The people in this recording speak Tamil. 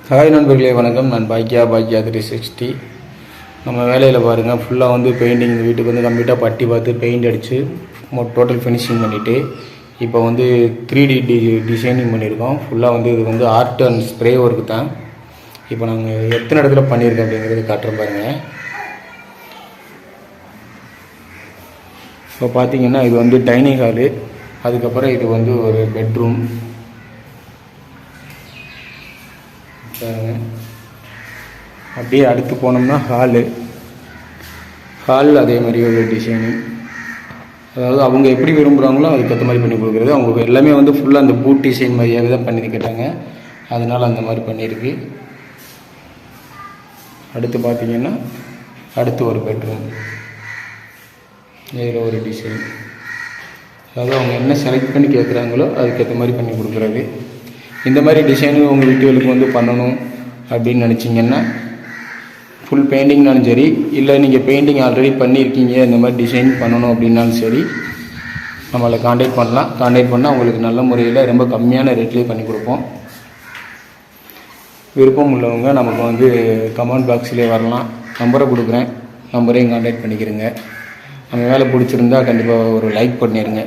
ஹாய் நண்பர்களே, வணக்கம். நான் பாக்கியா 360. நம்ம வேலையில் பாருங்கள், ஃபுல்லாக வந்து பெயிண்டிங் வீட்டுக்கு வந்து கம்ப்ளீட்டாக பட்டி பார்த்து பெயிண்ட் அடித்து டோட்டல் ஃபினிஷிங் பண்ணிவிட்டு இப்போ வந்து 3D டிசைனிங் பண்ணியிருக்கோம். ஃபுல்லாக வந்து இது வந்து ஆர்ட் அண்ட் ஸ்ப்ரே ஒர்க்கு தான். இப்போ நாங்கள் எத்தனை இடத்துல பண்ணியிருக்கோம் அப்படிங்கிறது காட்டுறோம் பாருங்கள். இப்போ பார்த்தீங்கன்னா இது வந்து டைனிங் ஹாலு, அதுக்கப்புறம் இது வந்து ஒரு பெட்ரூம். அப்படியே அடுத்து போனோம்னா ஹால் அதே மாதிரி ஒரு டிசைனிங். அதாவது அவங்க எப்படி விரும்புகிறாங்களோ அதுக்கேற்ற மாதிரி பண்ணி கொடுக்குறது. அவங்க எல்லாமே வந்து ஃபுல்லாக அந்த பூட் டிசைன் மாதிரியாகவே தான் பண்ணி கேட்டாங்க, அதனால் அந்த மாதிரி பண்ணியிருக்கு. அடுத்து பார்த்திங்கன்னா அடுத்து ஒரு பெட்ரூம், இதில் ஒரு டிசைன். அதாவது அவங்க என்ன செலக்ட் பண்ணி கேட்குறாங்களோ அதுக்கேற்ற மாதிரி பண்ணி கொடுக்குறது. இந்த மாதிரி டிசைனு உங்கள் வீட்டுகளுக்கு வந்து பண்ணணும் அப்படின்னு நினச்சிங்கன்னா ஃபுல் பெயிண்டிங்னாலும் சரி, இல்லை நீங்கள் பெயிண்டிங் ஆல்ரெடி பண்ணியிருக்கீங்க இந்த மாதிரி டிசைன் பண்ணணும் அப்படின்னாலும் சரி, நம்மளை காண்டாக்ட் பண்ணலாம். காண்டாக்ட் பண்ணால் உங்களுக்கு நல்ல முறையில் ரொம்ப கம்மியான ரேட்லேயே பண்ணி கொடுப்போம். விருப்பம் உள்ளவங்க நமக்கு வந்து கமெண்ட் பாக்ஸ்லேயே வரலாம். நம்பரை கொடுக்குறேன், நம்பரையும் காண்டாக்ட் பண்ணிக்கிறேங்க. நம்ம வேலை பிடிச்சிருந்தா கண்டிப்பாக ஒரு லைக் பண்ணிடுங்க.